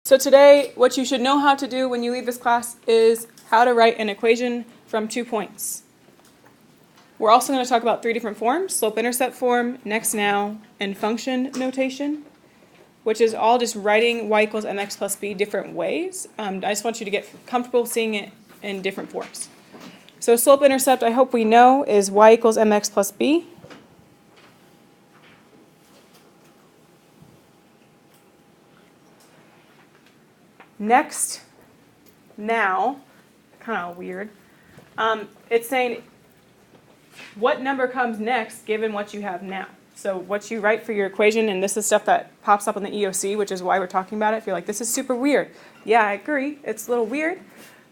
So today, what you should know how to do when you leave this class is how to write an equation from 2 points. We're also going to talk about 3 different forms: slope-intercept form, next now, and function notation, which is all just writing y equals mx plus b different ways. I just want you to get comfortable seeing it in different forms. So slope-intercept, I hope we know, is y equals mx plus b. Next, now, kind of weird, it's saying what number comes next given what you have now. So what you write for your equation, and this is stuff that pops up on the EOC, which is why we're talking about it. If you're like, this is super weird. Yeah, I agree. It's a little weird,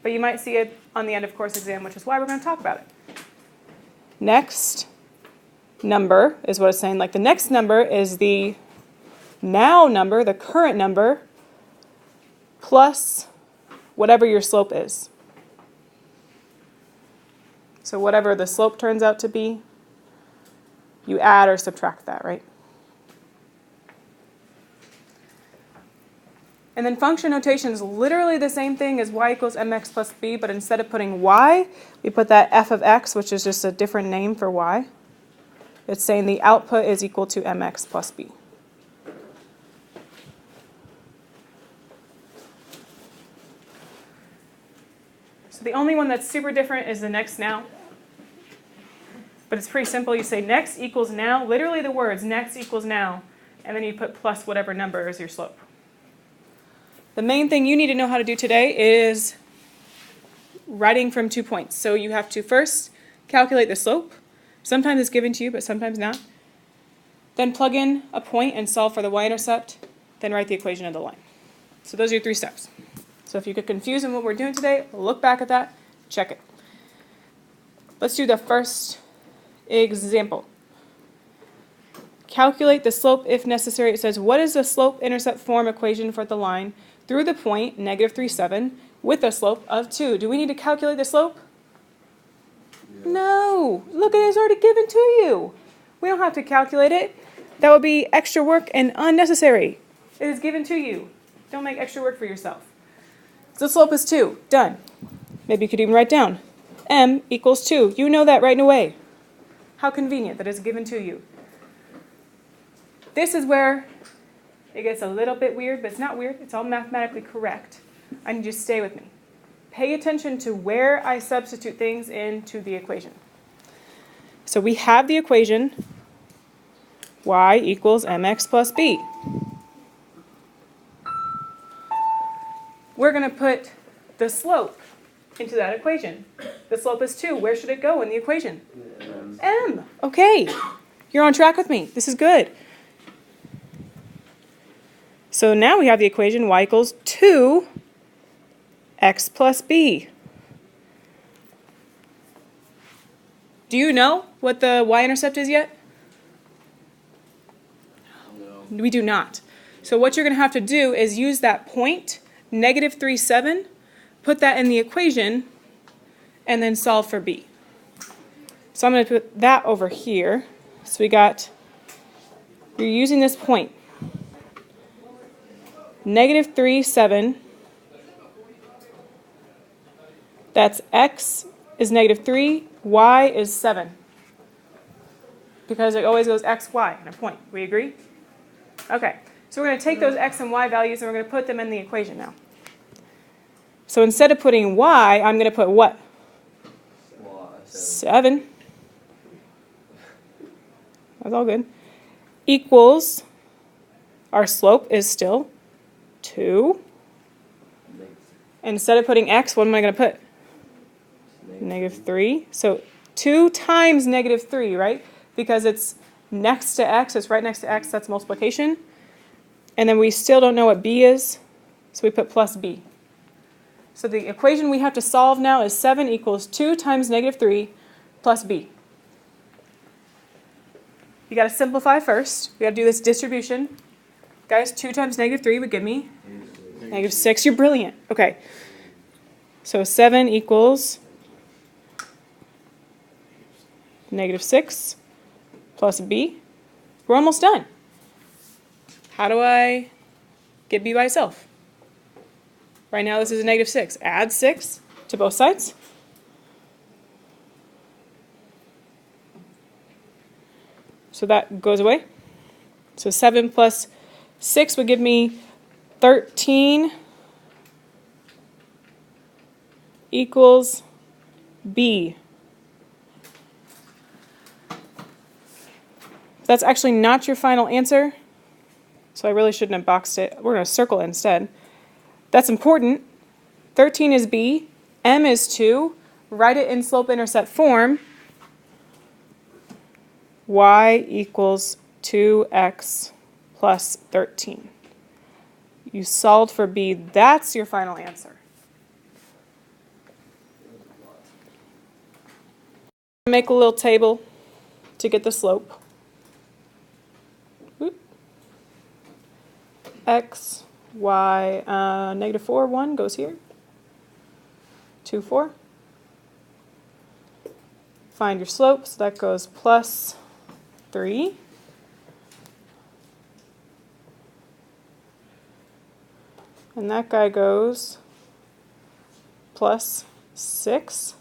but you might see it on the end of course exam, which is why we're going to talk about it. Next number is what it's saying. Like the next number is the now number, the current number, plus whatever your slope is. So whatever the slope turns out to be, you add or subtract that, right? And then function notation is literally the same thing as y equals mx plus b, but instead of putting y, we put that f of x, which is just a different name for y. It's saying the output is equal to mx plus b. So the only one that's super different is the next now. But it's pretty simple. You say next equals now, literally the words next equals now, and then you put plus whatever number is your slope. The main thing you need to know how to do today is writing from 2 points. So you have to first calculate the slope. Sometimes it's given to you, but sometimes not. Then plug in a point and solve for the y-intercept, then write the equation of the line. So those are your 3 steps. So if you get confused in what we're doing today, look back at that, check it. Let's do the first example. Calculate the slope if necessary. It says, what is the slope-intercept form equation for the line through the point, negative 3, 7, with a slope of 2? Do we need to calculate the slope? Yeah. No. Look, it is already given to you. We don't have to calculate it. That would be extra work and unnecessary. It is given to you. Don't make extra work for yourself. So the slope is 2. Done. Maybe you could even write down m equals 2. You know that right away. How convenient that it's given to you. This is where it gets a little bit weird, but it's not weird. It's all mathematically correct. I need you to stay with me. Pay attention to where I substitute things into the equation. So we have the equation y equals mx plus b. We're going to put the slope into that equation. The slope is 2. Where should it go in the equation? M. Okay. You're on track with me. This is good. So now we have the equation y equals 2x plus b. Do you know what the y-intercept is yet? No. We do not. So what you're going to have to do is use that point, negative 3, 7, put that in the equation, and then solve for b. So I'm going to put that over here. So you're using this point. Negative 3, 7. That's x is negative 3, y is 7. Because it always goes x, y in a point. We agree? Okay. So we're going to take those x and y values and we're going to put them in the equation now. So instead of putting y, I'm going to put what? 7. That's all good. Equals, our slope is still 2. And instead of putting x, what am I going to put? Negative 3. So 2 times negative 3, right? Because it's next to x, it's right next to x, that's multiplication. And then we still don't know what b is, so we put plus b. So the equation we have to solve now is 7 equals 2 times negative 3 plus b. You got to simplify first. We got to do this distribution. Guys, 2 times negative 3 would give me negative 6. You're brilliant. Okay. So 7 equals negative 6 plus b. We're almost done. How do I get b by itself? Right now this is a negative 6. Add 6 to both sides. So that goes away. So 7 plus 6 would give me 13 equals B. That's actually not your final answer, so I really shouldn't have boxed it. We're going to circle it instead. That's important. 13 is B, M is 2. Write it in slope-intercept form. Y equals 2x plus 13. You solved for B. That's your final answer. Make a little table to get the slope. X, Y, negative 4, 1 goes here. 2, 4. Find your slope, so that goes plus 3. And that guy goes plus 6.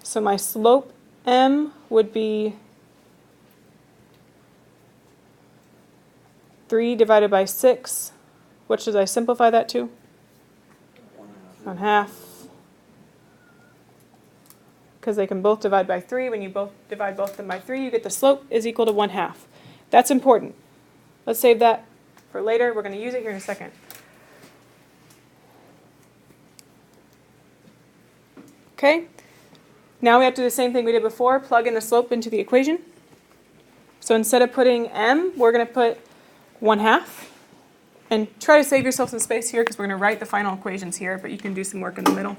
So my slope M would be 3 divided by 6. What should I simplify that to? 1/2. Because they can both divide by 3. When you both divide both of them by 3, you get the slope is equal to 1/2. That's important. Let's save that for later. We're going to use it here in a second. Okay. Now we have to do the same thing we did before. Plug in the slope into the equation. So instead of putting M, we're going to put 1/2. And try to save yourself some space here because we're going to write the final equations here, but you can do some work in the middle.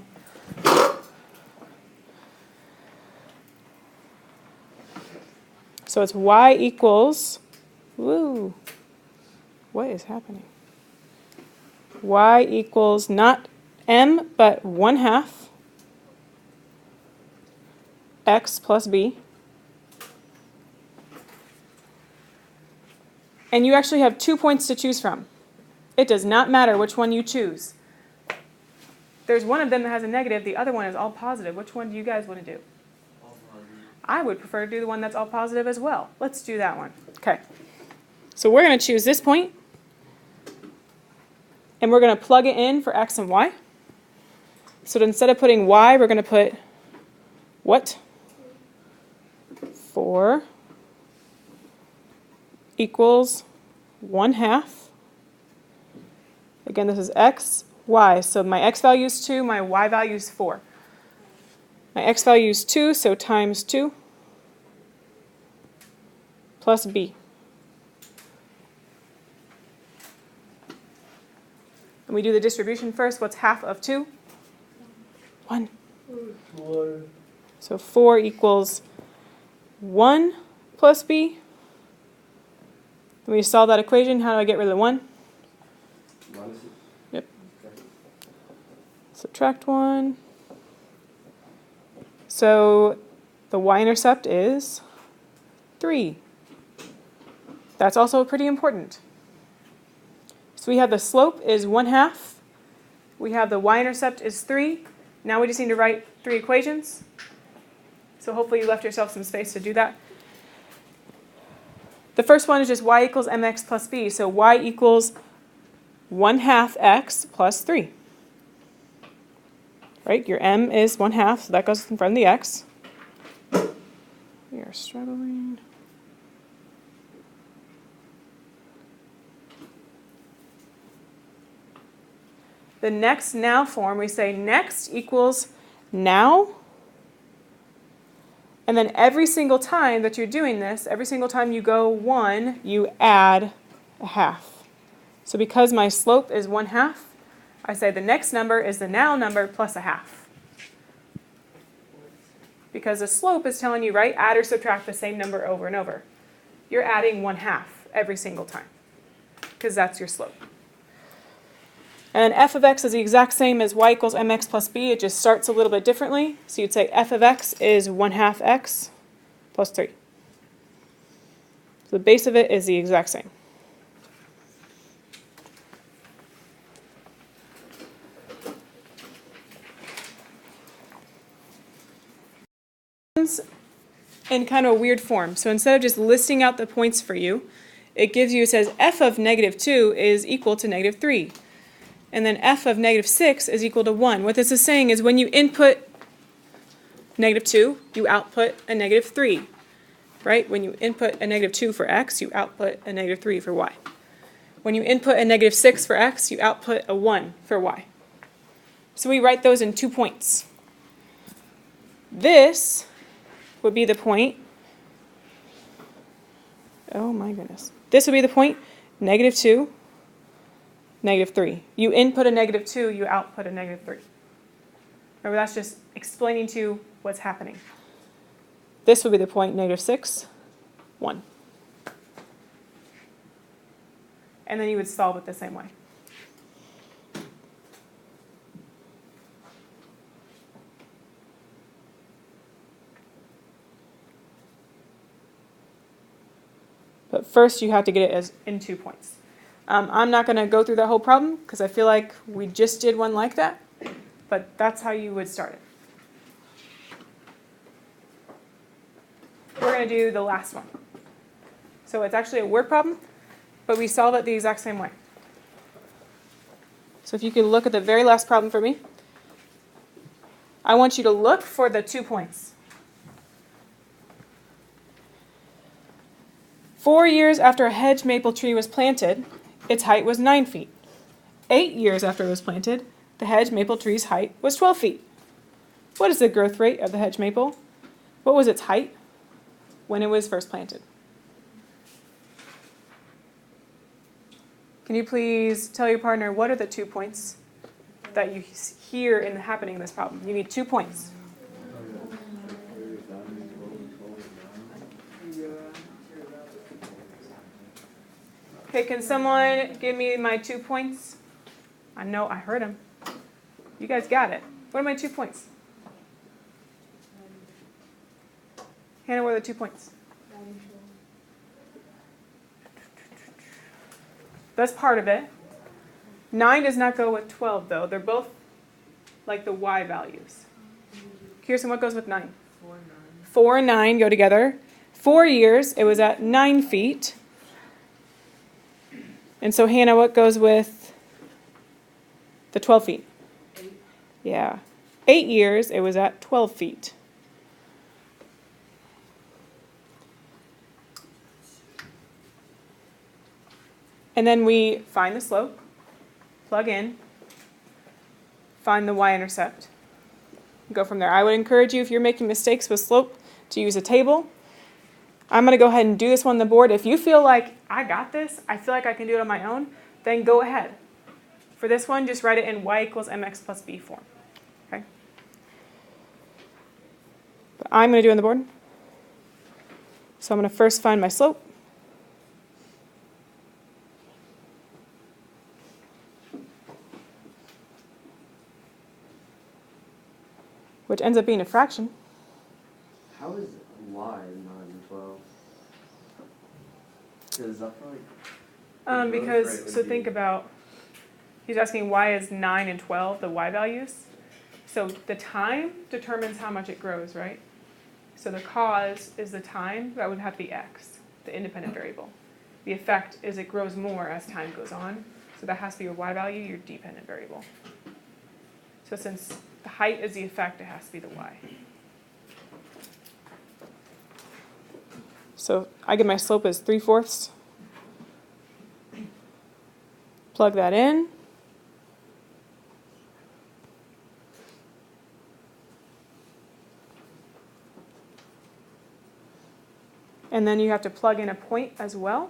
So it's y equals, woo, what is happening? Y equals not M, but 1/2 x plus b. And you actually have 2 points to choose from. It does not matter which one you choose. There's one of them that has a negative, the other one is all positive. Which one do you guys want to do? I would prefer to do the one that's all positive as well. Let's do that one. Okay. So we're going to choose this point, and we're going to plug it in for x and y. So instead of putting y, we're going to put what? 4 equals 1/2. Again, this is x, y. So my x value is 2, my y value is 4. My x value is 2, so times 2 plus b. And we do the distribution first. What's half of 2? 1. 4. So 4 equals 1 plus b. When we solve that equation, how do I get rid of the 1? Yep. Okay. Subtract 1. So the y-intercept is 3. That's also pretty important. So we have the slope is 1/2. We have the y-intercept is 3. Now we just need to write 3 equations. So hopefully you left yourself some space to do that. The first one is just y equals mx plus b. So y equals 1/2 x plus 3. Right? Your m is 1/2, so that goes in front of the x. We are struggling. The next now form, we say next equals now. And then every single time that you're doing this, every single time you go 1, you add 1/2. So because my slope is 1/2, I say the next number is the now number plus 1/2. Because the slope is telling you, right, add or subtract the same number over and over. You're adding 1/2 every single time because that's your slope. And then f of x is the exact same as y equals mx plus b. It just starts a little bit differently. So you'd say f of x is 1/2 x plus 3. So the base of it is the exact same. comes in kind of a weird form. So instead of just listing out the points for you, it gives you, it says f of negative 2 is equal to negative 3. And then f of negative 6 is equal to 1. What this is saying is when you input negative 2, you output a negative 3. Right? When you input a negative 2 for x, you output a negative 3 for y. When you input a negative 6 for x, you output a 1 for y. So we write those in 2 points. This would be the point. Oh my goodness. This would be the point, negative 2, negative 3. You input a negative 2, you output a negative 3. Remember, that's just explaining to you what's happening. This would be the point, negative 6, 1. And then you would solve it the same way. But first you have to get it as in 2 points. I'm not going to go through that whole problem because I feel like we just did one like that. But that's how you would start it. We're going to do the last one. So it's actually a word problem, but we solve it the exact same way. So if you could look at the very last problem for me. I want you to look for the 2 points. 4 years after a hedge maple tree was planted, its height was 9 feet. 8 years after it was planted, the hedge maple tree's height was 12 feet. What is the growth rate of the hedge maple? What was its height when it was first planted? Can you please tell your partner what are the 2 points that you hear in happening in this problem? You need 2 points. Okay, can someone give me my 2 points? I know, I heard him. You guys got it. What are my 2 points? Hannah, what are the 2 points? That's part of it. 9 does not go with 12, though. They're both like the y values. Kirsten, what goes with 9? 4 and 9 go together. 4 years, it was at 9 feet. And so, Hannah, what goes with the 12 feet? 8. Yeah. 8 years, it was at 12 feet. And then we find the slope, plug in, find the y-intercept, go from there. I would encourage you, if you're making mistakes with slope, to use a table. I'm going to go ahead and do this one on the board. If you feel like, I got this, I feel like I can do it on my own, then go ahead. For this one, just write it in y equals mx plus b form. Okay? But I'm going to do it on the board. So I'm going to first find my slope. Which ends up being a fraction. How is y 9 and 12? Because I feel like Because, so think about, he's asking why is 9 and 12 the y values? So the time determines how much it grows, right? So the cause is the time, that would have to be x, the independent variable. The effect is it grows more as time goes on. So that has to be your y value, your dependent variable. So since the height is the effect, it has to be the y. So I get my slope as 3/4. Plug that in. And then you have to plug in a point as well.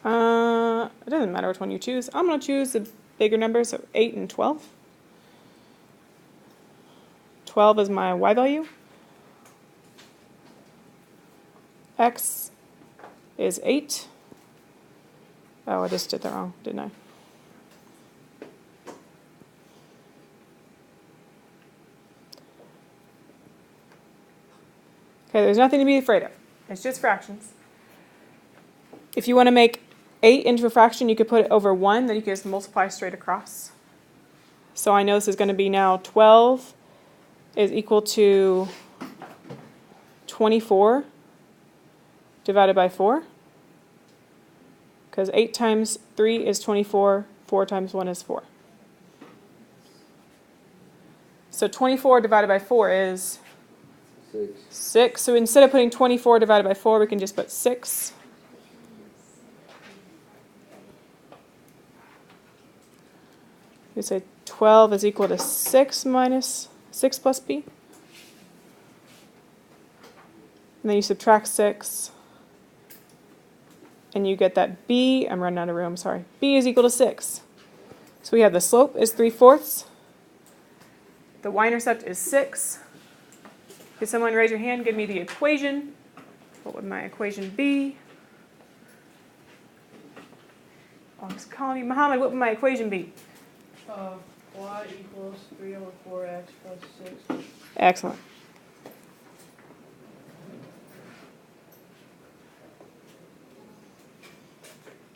It doesn't matter which one you choose. I'm going to choose the bigger numbers, so 8 and 12. 12 is my y value. X is 8. Oh, I just did that wrong, didn't I? Okay, there's nothing to be afraid of. It's just fractions. If you want to make 8 into a fraction, you could put it over 1, then you can just multiply straight across. So I know this is going to be now 12 is equal to 24 divided by 4? Because 8 times 3 is 24, 4 times 1 is 4. So 24 divided by 4 is 6. So instead of putting 24 divided by 4, we can just put 6. We say 12 is equal to 6 minus 6 plus b. And then you subtract 6. And you get that b, I'm running out of room, sorry. B is equal to 6. So we have the slope is 3/4. The y-intercept is 6. Could someone raise your hand, give me the equation? What would my equation be? Alex calling me. Muhammad, what would my equation be? Y equals 3 over 4x plus 6. Excellent.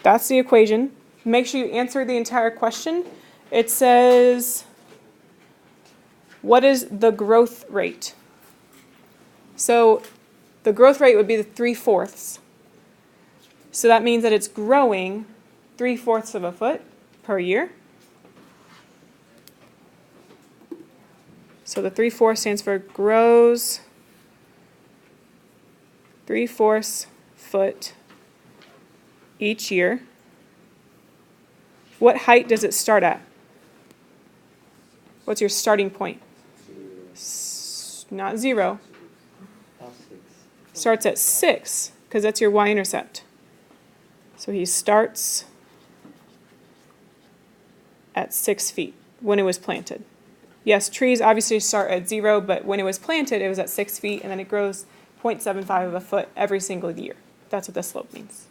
That's the equation. Make sure you answer the entire question. It says, what is the growth rate? So the growth rate would be the 3/4. So that means that it's growing 3/4 of a foot per year. So the 3/4 stands for grows 3/4 foot each year. What height does it start at? What's your starting point? Not 0. Starts at 6, because that's your y-intercept. So he starts at 6 feet when it was planted. Yes, trees obviously start at 0, but when it was planted, it was at 6 feet, and then it grows 0.75 of a foot every single year. That's what the slope means.